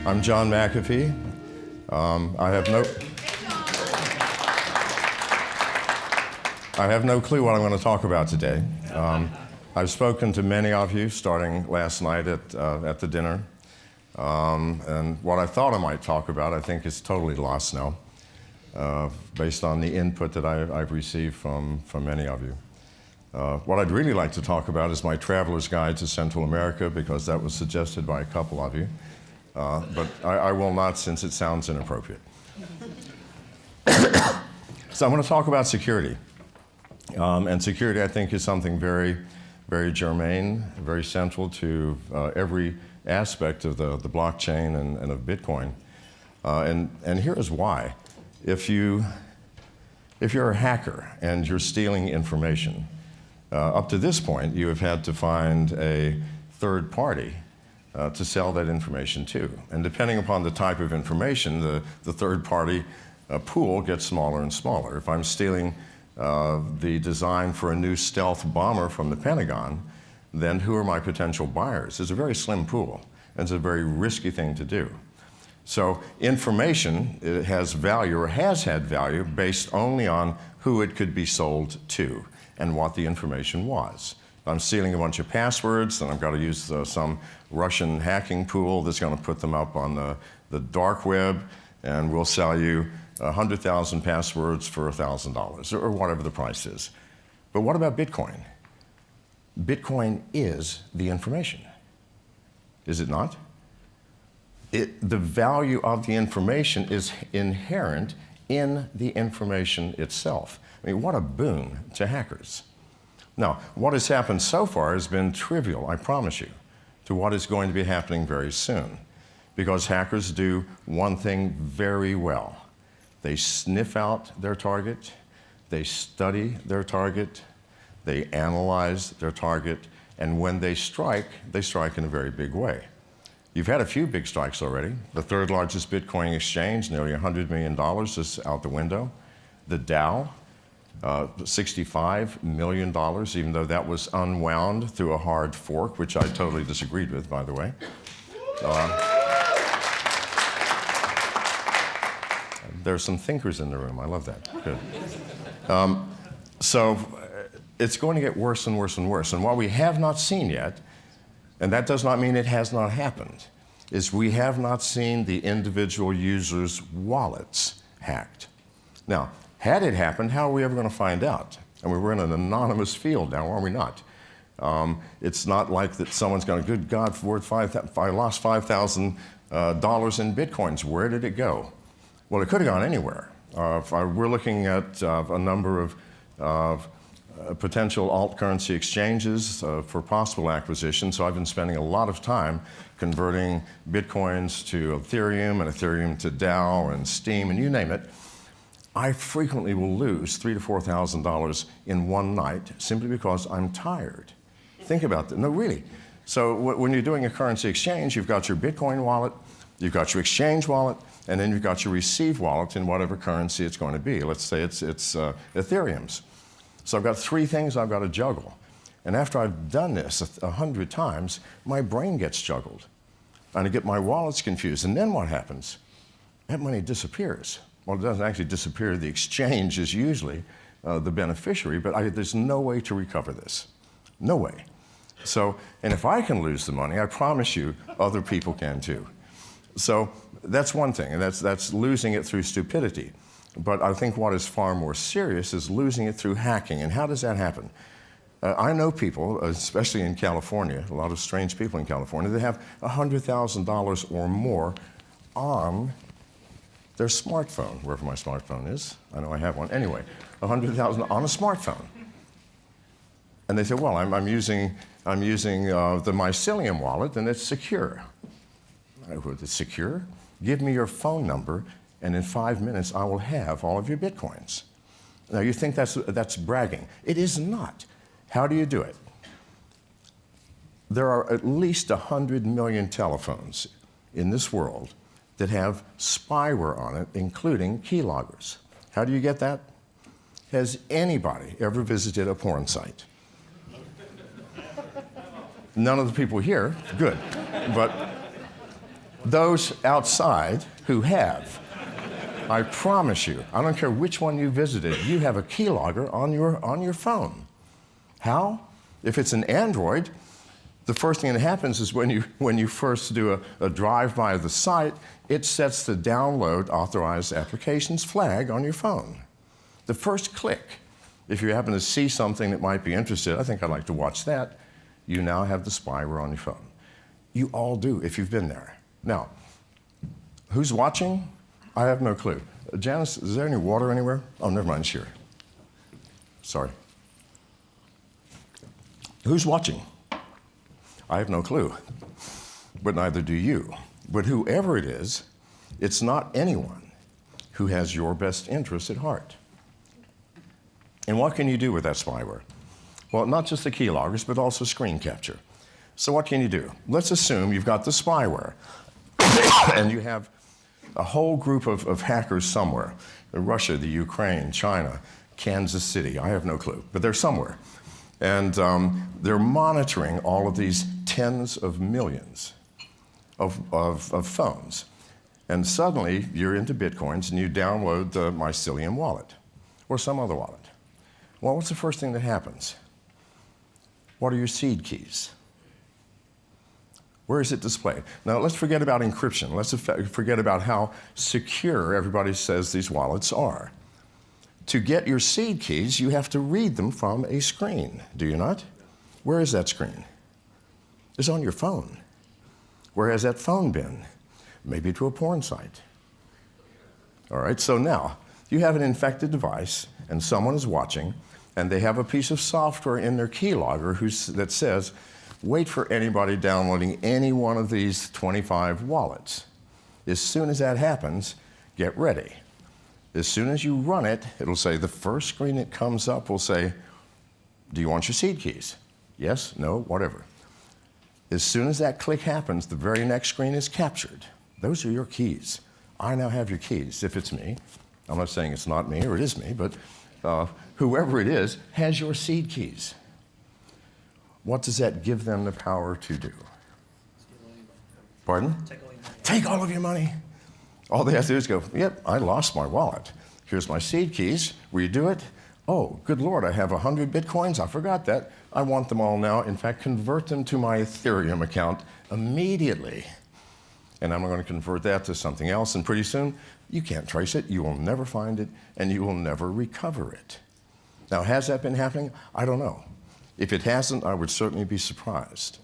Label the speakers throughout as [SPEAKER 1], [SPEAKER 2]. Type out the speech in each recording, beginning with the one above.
[SPEAKER 1] I'm John McAfee. I have no clue what I'm going to talk about today. I've spoken to many of you starting last night at the dinner. And what I thought I might talk about, I think, is totally lost now, based on the input that I've received from many of you. What I'd really like to talk about is my traveler's guide to Central America, because that was suggested by a couple of you. But I will not, since it sounds inappropriate. So I'm going to talk about security. And security, I think, is something very, very germane, very central to every aspect of the blockchain and of Bitcoin. And here is why. If you're a hacker and you're stealing information, up to this point, you have had to find a third party to sell that information to. And depending upon the type of information, the third party pool gets smaller and smaller. If I'm stealing the design for a new stealth bomber from the Pentagon, then who are my potential buyers? It's a very slim pool, and it's a very risky thing to do. So information has value, or has had value, based only on who it could be sold to and what the information was. If I'm stealing a bunch of passwords, then I've got to use some Russian hacking pool that's going to put them up on the dark web, and we'll sell you 100,000 passwords for $1,000, or whatever the price is. But what about Bitcoin? Bitcoin is the information, is it not? The value of the information is inherent in the information itself. I mean, what a boon to hackers. Now, what has happened so far has been trivial, I promise you, to what is going to be happening very soon. Because hackers do one thing very well. They sniff out their target, they study their target, they analyze their target, and when they strike in a very big way. You've had a few big strikes already. The third largest Bitcoin exchange, nearly $100 million is out the window. The Dow, $65 million, even though that was unwound through a hard fork, which I totally disagreed with, by the way. There's some thinkers in the room. I love that. Good. So it's going to get worse and worse and worse. And what we have not seen yet, and that does not mean it has not happened, is we have not seen the individual users' wallets hacked. Now, had it happened, how are we ever going to find out? And we're in an anonymous field now, are we not? It's not like that someone's going, good God, I lost $5,000 in Bitcoins. Where did it go? Well, it could have gone anywhere. We're looking at a number of potential alt currency exchanges for possible acquisition. So I've been spending a lot of time converting Bitcoins to Ethereum and Ethereum to DAO and Steam and you name it. I frequently will lose $3,000 to $4,000 in one night simply because I'm tired. Think about that. No, really. So when you're doing a currency exchange, you've got your Bitcoin wallet, you've got your exchange wallet, and then you've got your receive wallet in whatever currency it's going to be. Let's say it's Ethereum's. So I've got three things I've got to juggle. And after I've done this 100 times, my brain gets juggled. And I get my wallets confused. And then what happens? That money disappears. Well, it doesn't actually disappear. The exchange is usually the beneficiary, but there's no way to recover this. No way. So, and if I can lose the money, I promise you other people can too. So that's one thing, and that's losing it through stupidity. But I think what is far more serious is losing it through hacking. And how does that happen? I know people, especially in California, a lot of strange people in California, that have $100,000 or more on their smartphone, wherever my smartphone is. I know I have one. Anyway, $100,000 on a smartphone. And they say, well, I'm using the Mycelium wallet, and it's secure. It's secure? Give me your phone number, and in 5 minutes, I will have all of your Bitcoins. Now, you think that's bragging. It is not. How do you do it? There are at least 100 million telephones in this world that have spyware on it, including keyloggers. How do you get that? Has anybody ever visited a porn site? None of the people here, good. But those outside who have. I promise you, I don't care which one you visited, you have a keylogger on your phone. How? If it's an Android, the first thing that happens is when you first do a drive-by of the site, it sets the download authorized applications flag on your phone. The first click, if you happen to see something that might be interested, I think I'd like to watch that, you now have the spyware on your phone. You all do if you've been there. Now, who's watching? I have no clue. Janice, is there any water anywhere? Oh, never mind, it's here. Sorry. Who's watching? I have no clue, but neither do you. But whoever it is, it's not anyone who has your best interest at heart. And what can you do with that spyware? Well, not just the keyloggers, but also screen capture. So what can you do? Let's assume you've got the spyware, and you have a whole group of hackers somewhere. Russia, the Ukraine, China, Kansas City, I have no clue, but they're somewhere. And they're monitoring all of these tens of millions of phones. And suddenly, you're into Bitcoins, and you download the Mycelium wallet, or some other wallet. Well, what's the first thing that happens? What are your seed keys? Where is it displayed? Now, let's forget about encryption. Let's forget about how secure everybody says these wallets are. To get your seed keys, you have to read them from a screen, do you not? Where is that screen? It's on your phone. Where has that phone been? Maybe to a porn site. All right, so now you have an infected device, and someone is watching, and they have a piece of software in their keylogger that says, wait for anybody downloading any one of these 25 wallets. As soon as that happens, get ready. As soon as you run it, it'll say, the first screen that comes up will say, do you want your seed keys? Yes, no, whatever. As soon as that click happens, the very next screen is captured. Those are your keys. I now have your keys, if it's me. I'm not saying it's not me or it is me, but whoever it is has your seed keys. What does that give them the power to do? Pardon? Take all of your money. All they have to do is go, yep, I lost my wallet. Here's my seed keys. Redo it. Oh, good Lord, I have 100 Bitcoins. I forgot that. I want them all now. In fact, convert them to my Ethereum account immediately. And I'm going to convert that to something else. And pretty soon, you can't trace it. You will never find it. And you will never recover it. Now, has that been happening? I don't know. If it hasn't, I would certainly be surprised.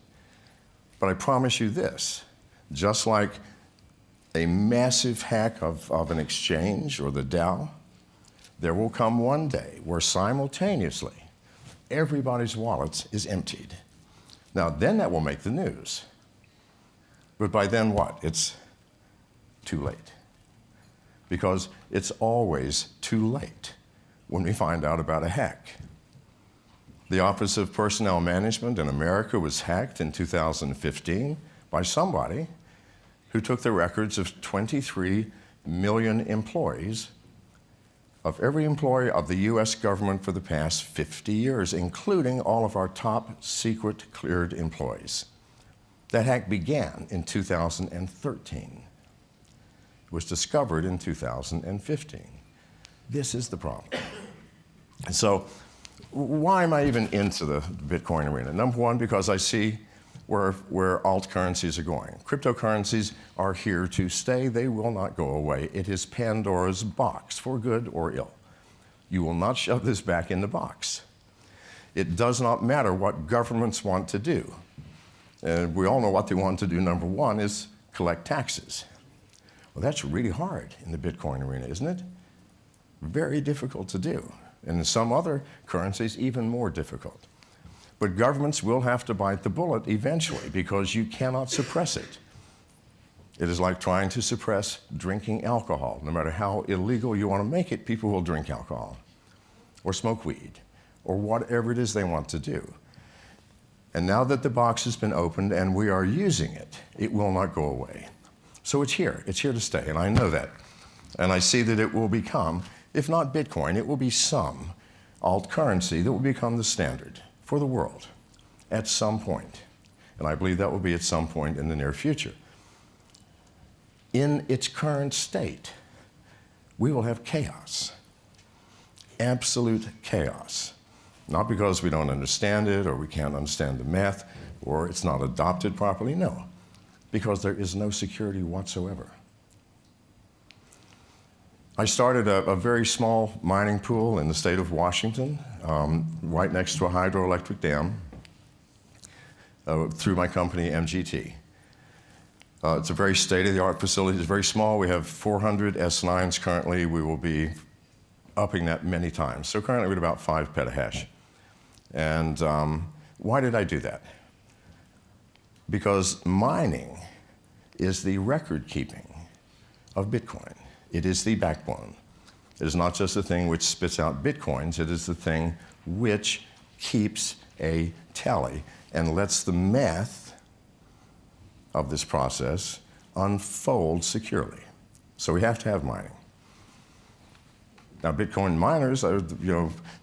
[SPEAKER 1] But I promise you this, just like a massive hack of an exchange or the Dow, there will come one day where simultaneously everybody's wallets is emptied. Now, then that will make the news. But by then what? It's too late. Because it's always too late when we find out about a hack. The Office of Personnel Management in America was hacked in 2015 by somebody who took the records of 23 million employees, of every employee of the US government for the past 50 years, including all of our top secret cleared employees. That hack began in 2013. It was discovered in 2015. This is the problem. And so, why am I even into the Bitcoin arena? Number one, because I see where alt currencies are going. Cryptocurrencies are here to stay. They will not go away. It is Pandora's box, for good or ill. You will not shove this back in the box. It does not matter what governments want to do. And we all know what they want to do. Number one is collect taxes. Well, that's really hard in the Bitcoin arena, isn't it? Very difficult to do. And in some other currencies, even more difficult. But governments will have to bite the bullet eventually because you cannot suppress it. It is like trying to suppress drinking alcohol. No matter how illegal you want to make it, people will drink alcohol or smoke weed or whatever it is they want to do. And now that the box has been opened and we are using it, it will not go away. So it's here to stay, and I know that. And I see that it will become, if not Bitcoin, it will be some alt currency that will become the standard for the world at some point. And I believe that will be at some point in the near future. in its current state, we will have chaos. Absolute chaos. Not because we don't understand it or we can't understand the math or it's not adopted properly, no. Because there is no security whatsoever. I started a very small mining pool in the state of Washington, right next to a hydroelectric dam, through my company, MGT. It's a very state-of-the-art facility. It's very small. We have 400 S9s currently. We will be upping that many times. So currently we're at about 5 petahash. And why did I do that? Because mining is the record-keeping of Bitcoin. It is the backbone. It is not just the thing which spits out Bitcoins. It is the thing which keeps a tally and lets the math of this process unfold securely. So we have to have mining. Now, Bitcoin miners,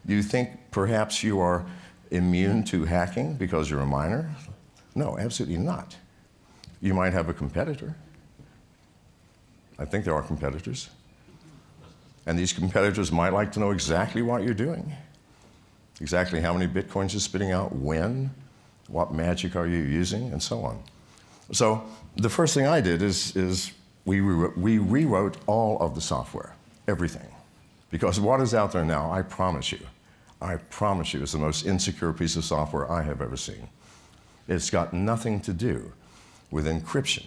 [SPEAKER 1] you think perhaps you are immune to hacking because you're a miner? No, absolutely not. You might have a competitor. I think there are competitors. And these competitors might like to know exactly what you're doing, exactly how many Bitcoins you're spitting out, when, what magic are you using, and so on. So the first thing I did is we rewrote all of the software, everything. Because what is out there now, I promise you, is the most insecure piece of software I have ever seen. It's got nothing to do with encryption.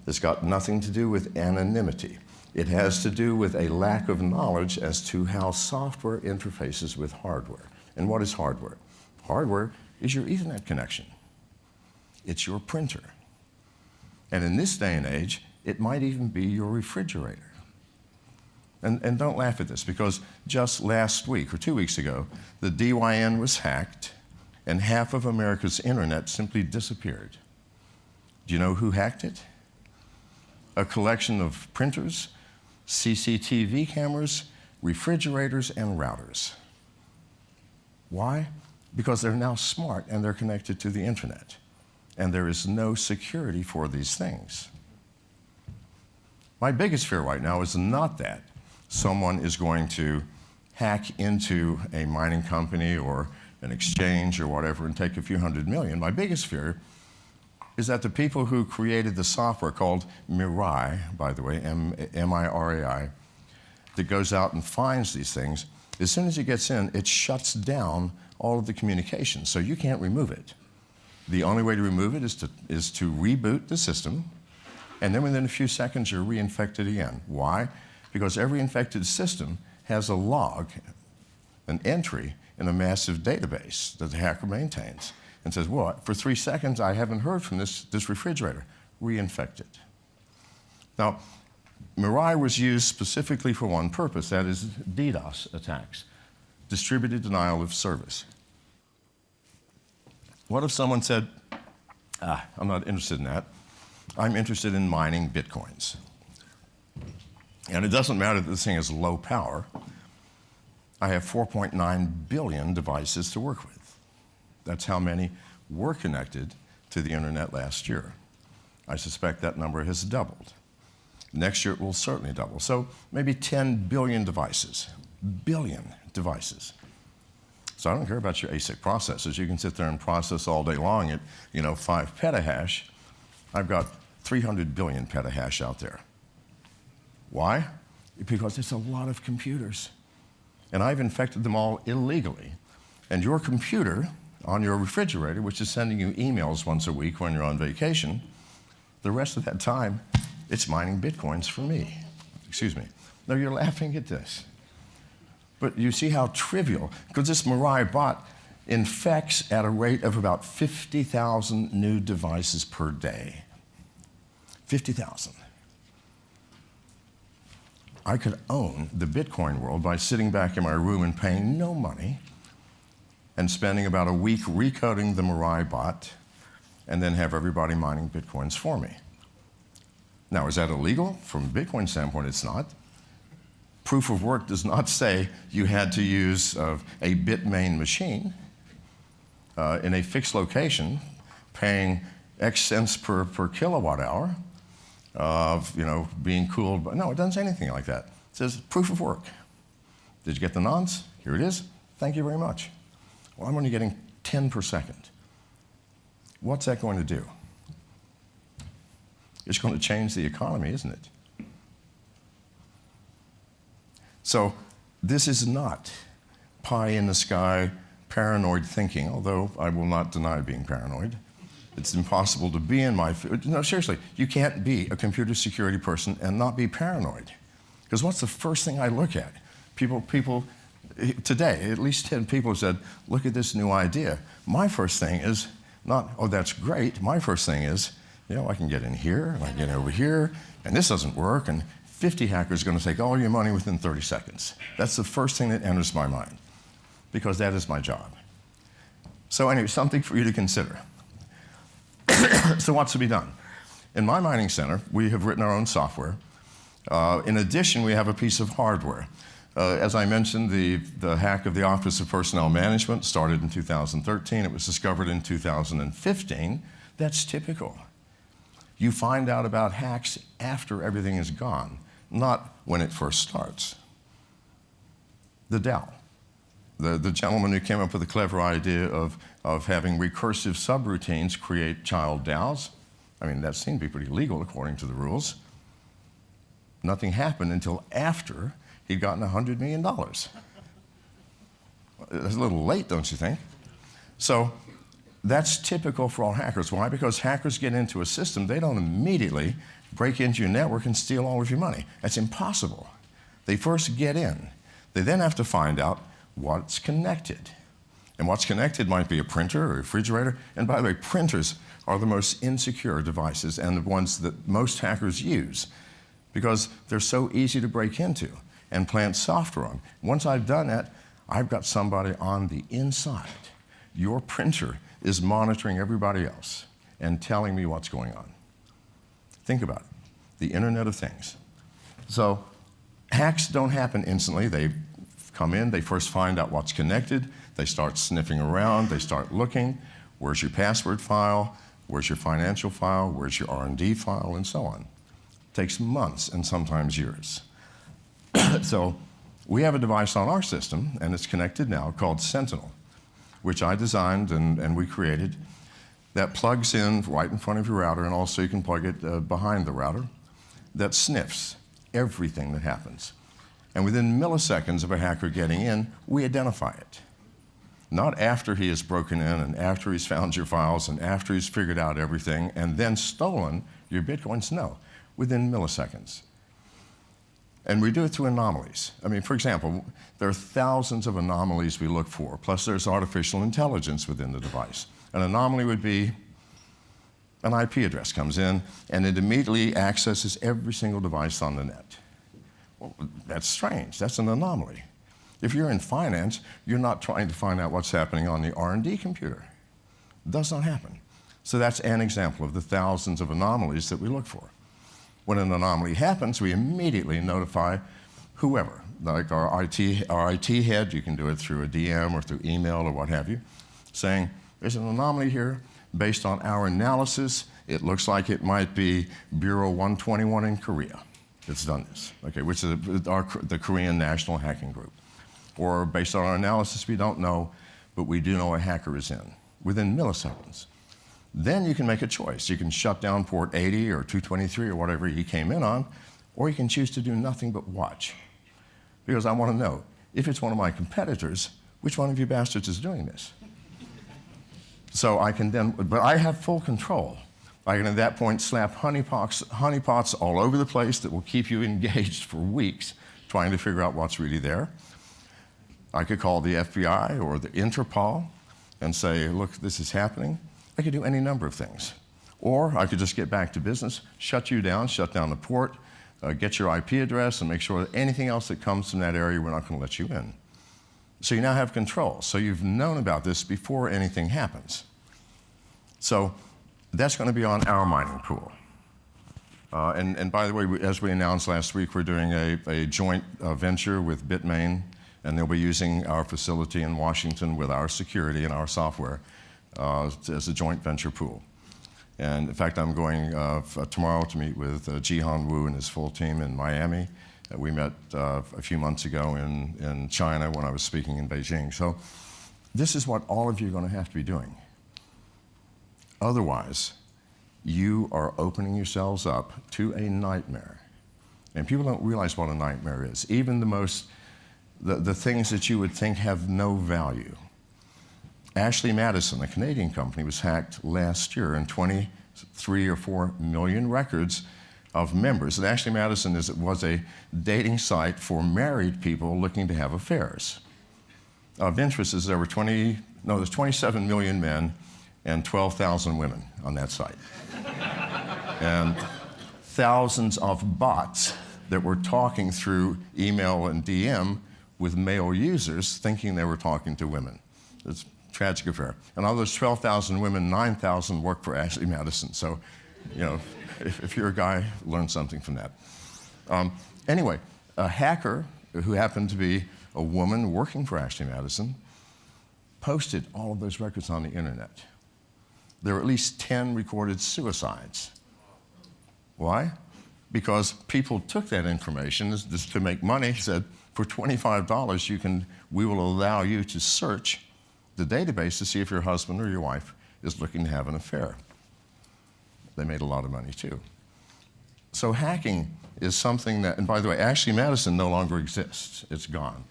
[SPEAKER 1] It's got nothing to do with anonymity. It has to do with a lack of knowledge as to how software interfaces with hardware. And what is hardware? Hardware is your Ethernet connection. It's your printer. And in this day and age, it might even be your refrigerator. And don't laugh at this, because just last week or 2 weeks ago, the DYN was hacked and half of America's internet simply disappeared. Do you know who hacked it? A collection of printers, CCTV cameras, refrigerators, and routers. Why? Because they're now smart and they're connected to the internet. And there is no security for these things. My biggest fear right now is not that someone is going to hack into a mining company or an exchange or whatever and take a few $100 million. My biggest fear is that the people who created the software called Mirai, by the way, M-I-R-A-I, that goes out and finds these things, as soon as it gets in, it shuts down all of the communication, so you can't remove it. The only way to remove it is to reboot the system, and then within a few seconds, you're reinfected again. Why? Because every infected system has a log, an entry in a massive database that the hacker maintains, and says, well, for 3 seconds, I haven't heard from this refrigerator. Reinfect it. Now, Mirai was used specifically for one purpose, that is DDoS attacks, distributed denial of service. What if someone said, I'm not interested in that. I'm interested in mining Bitcoins. And it doesn't matter that this thing is low power. I have 4.9 billion devices to work with. That's how many were connected to the internet last year. I suspect that number has doubled. Next year it will certainly double. So maybe 10 billion devices. Billion devices. So I don't care about your ASIC processors. You can sit there and process all day long at 5 petahash. I've got 300 billion petahash out there. Why? Because it's a lot of computers. And I've infected them all illegally. And your computer on your refrigerator, which is sending you emails once a week when you're on vacation, the rest of that time, it's mining Bitcoins for me. Excuse me. Now, you're laughing at this. But you see how trivial, because this Mirai bot infects at a rate of about 50,000 new devices per day. 50,000. I could own the Bitcoin world by sitting back in my room and paying no money and spending about a week recoding the Mirai bot and then have everybody mining Bitcoins for me. Now, is that illegal? From a Bitcoin standpoint, it's not. Proof of work does not say you had to use a Bitmain machine in a fixed location, paying X cents per kilowatt hour, of being cool. But no, it doesn't say anything like that. It says proof of work. Did you get the nonce? Here it is. Thank you very much. Well, I'm only getting 10 per second. What's that going to do? It's going to change the economy, isn't it? So this is not pie in the sky, paranoid thinking, although I will not deny being paranoid. It's impossible to be in my field. No, seriously, you can't be a computer security person and not be paranoid. Because what's the first thing I look at? People today, at least 10 people said, look at this new idea. My first thing is not, oh, that's great. My first thing is, I can get in here, and I can get over here, and this doesn't work, and 50 hackers are going to take all your money within 30 seconds. That's the first thing that enters my mind, because that is my job. So anyway, something for you to consider. So what's to be done? In my mining center, we have written our own software. In addition, we have a piece of hardware. As I mentioned, the hack of the Office of Personnel Management started in 2013. It was discovered in 2015. That's typical. You find out about hacks after everything is gone, not when it first starts. The DAO. The gentleman who came up with the clever idea of having recursive subroutines create child DAOs, I mean, that seemed to be pretty legal according to the rules. Nothing happened until after he'd gotten $100 million. It's a little late, don't you think? So that's typical for all hackers. Why? Because hackers get into a system, they don't immediately break into your network and steal all of your money. That's impossible. They first get in. They then have to find out what's connected. And what's connected might be a printer or a refrigerator. And by the way, printers are the most insecure devices and the ones that most hackers use because they're so easy to break into and plant software on. Once I've done that, I've got somebody on the inside. Your printer is monitoring everybody else and telling me what's going on. Think about it, the Internet of Things. So hacks don't happen instantly. They come in, they first find out what's connected, they start sniffing around, they start looking, where's your password file, where's your financial file, where's your R&D file, and so on. It takes months and sometimes years. So we have a device on our system, and it's connected now, called Sentinel, which I designed and we created, that plugs in right in front of your router, and also you can plug it behind the router, that sniffs everything that happens. And within milliseconds of a hacker getting in, we identify it. Not after he has broken in and after he's found your files and after he's figured out everything and then stolen your Bitcoins. No, within milliseconds. And we do it through anomalies. I mean, for example, there are thousands of anomalies we look for, plus there's artificial intelligence within the device. An anomaly would be an IP address comes in and it immediately accesses every single device on the net. Well, that's strange. That's an anomaly. If you're in finance, you're not trying to find out what's happening on the R&D computer. It does not happen. So that's an example of the thousands of anomalies that we look for. When an anomaly happens, we immediately notify whoever, like our IT head. You can do it through a DM or through email or what have you, saying, there's an anomaly here. Based on our analysis, it looks like it might be Bureau 121 in Korea that's done this, okay, which is the Korean National Hacking Group. Or based on our analysis, we don't know, but we do know a hacker is in, within milliseconds. Then you can make a choice. You can shut down port 80 or 223 or whatever he came in on, or you can choose to do nothing but watch. Because I want to know, if it's one of my competitors, which one of you bastards is doing this? So I can then, but I have full control. I can at that point slap honeypots all over the place that will keep you engaged for weeks trying to figure out what's really there. I could call the FBI or the Interpol and say, look, this is happening. I could do any number of things. Or I could just get back to business, shut you down, shut down the port, get your IP address, and make sure that anything else that comes from that area, we're not going to let you in. So you now have control. So you've known about this before anything happens. So that's going to be on our mining pool. And by the way, as we announced last week, we're doing a joint venture with Bitmain, and they'll be using our facility in Washington with our security and our software as a joint venture pool. And in fact, I'm going tomorrow to meet with Jihan Wu and his full team in Miami. We met a few months ago in China when I was speaking in Beijing. So this is what all of you are going to have to be doing. Otherwise, you are opening yourselves up to a nightmare. And people don't realize what a nightmare is. Even the things that you would think have no value. Ashley Madison, a Canadian company, was hacked last year, and 23 or 4 million records of members. And Ashley Madison was a dating site for married people looking to have affairs. Of interest is there's 27 million men and 12,000 women on that site. And thousands of bots that were talking through email and DM with male users thinking they were talking to women. It's a tragic affair. And of those 12,000 women, 9,000 work for Ashley Madison. So, if you're a guy, learn something from that. Anyway, a hacker who happened to be a woman working for Ashley Madison posted all of those records on the internet. There were at least 10 recorded suicides. Why? Because people took that information to make money, said, for $25, we will allow you to search the database to see if your husband or your wife is looking to have an affair. They made a lot of money too. So hacking is something that, and by the way, Ashley Madison no longer exists. It's gone.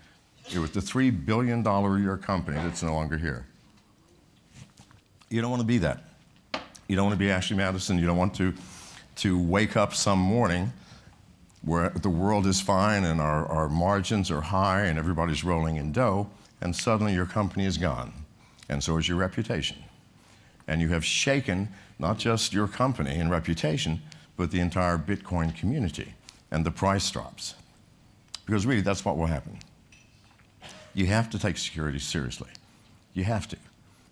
[SPEAKER 1] It was the $3 billion a year company that's no longer here. You don't want to be that. You don't want to be Ashley Madison. You don't want to wake up some morning where the world is fine and our margins are high and everybody's rolling in dough, and suddenly your company is gone, and so is your reputation. And you have shaken not just your company and reputation, but the entire Bitcoin community, and the price drops. Because really, that's what will happen. You have to take security seriously. You have to.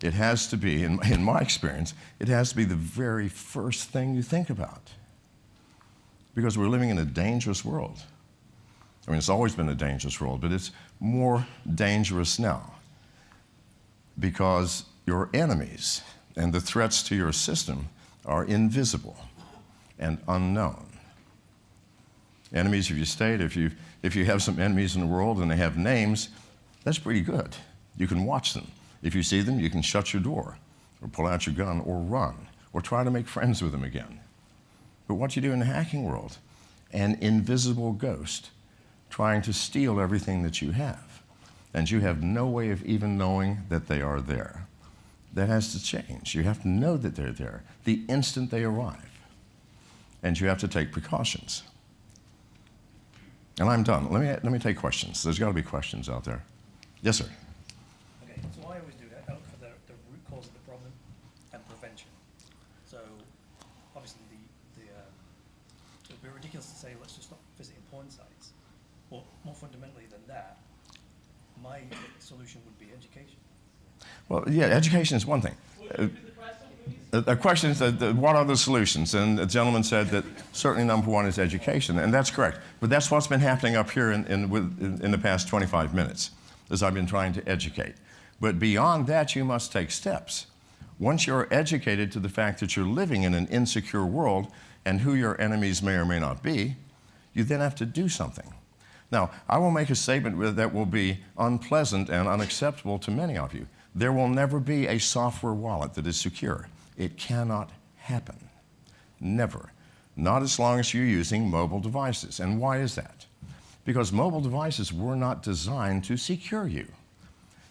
[SPEAKER 1] It has to be, in my experience, it has to be the very first thing you think about. Because we're living in a dangerous world. I mean, it's always been a dangerous world, but it's more dangerous now. Because your enemies and the threats to your system are invisible and unknown. Enemies of your state, if you have some enemies in the world and they have names, that's pretty good. You can watch them. If you see them, you can shut your door, or pull out your gun, or run, or try to make friends with them again. But what you do in the hacking world, an invisible ghost trying to steal everything that you have, and you have no way of even knowing that they are there. That has to change. You have to know that they're there the instant they arrive, and you have to take precautions. And I'm done. Let me take questions. There's got to be questions out there. Yes, sir.
[SPEAKER 2] Okay, so I always do that. I look for the root cause of the problem and prevention. So obviously it would be ridiculous to say let's just stop visiting porn sites. But more fundamentally than that, my solution would be education.
[SPEAKER 1] Well, yeah, education is one thing. The question is, what are the solutions? And the gentleman said that certainly number one is education, and that's correct. But that's what's been happening up here in the past 25 minutes, as I've been trying to educate. But beyond that, you must take steps. Once you're educated to the fact that you're living in an insecure world and who your enemies may or may not be, you then have to do something. Now, I will make a statement that will be unpleasant and unacceptable to many of you. There will never be a software wallet that is secure. It cannot happen. Never. Not as long as you're using mobile devices. And why is that? Because mobile devices were not designed to secure you.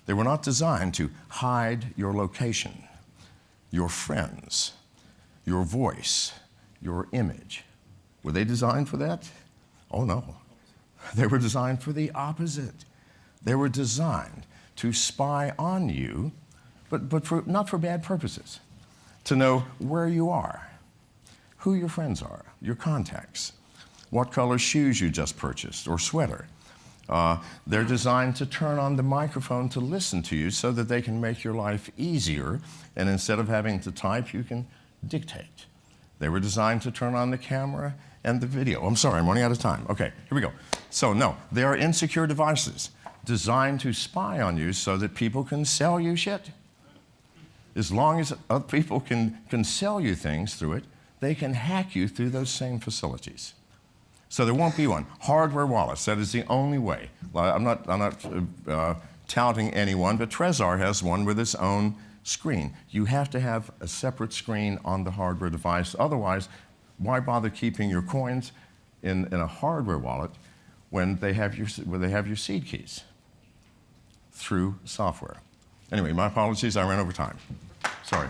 [SPEAKER 1] They were not designed to hide your location, your friends, your voice, your image. Were they designed for that? Oh no. They were designed for the opposite. They were designed to spy on you, but not for bad purposes. To know where you are, who your friends are, your contacts, what color shoes you just purchased or sweater. They're designed to turn on the microphone to listen to you so that they can make your life easier, and instead of having to type, you can dictate. They were designed to turn on the camera and the video. I'm sorry, I'm running out of time. Okay, here we go. So no, they are insecure devices designed to spy on you so that people can sell you shit. As long as other people can sell you things through it, they can hack you through those same facilities. So there won't be one. Hardware wallets, that is the only way. Well, I'm not touting anyone, but Trezor has one with its own screen. You have to have a separate screen on the hardware device. Otherwise, why bother keeping your coins in a hardware wallet when they have your seed keys through software? Anyway, my apologies, I ran over time. Sorry.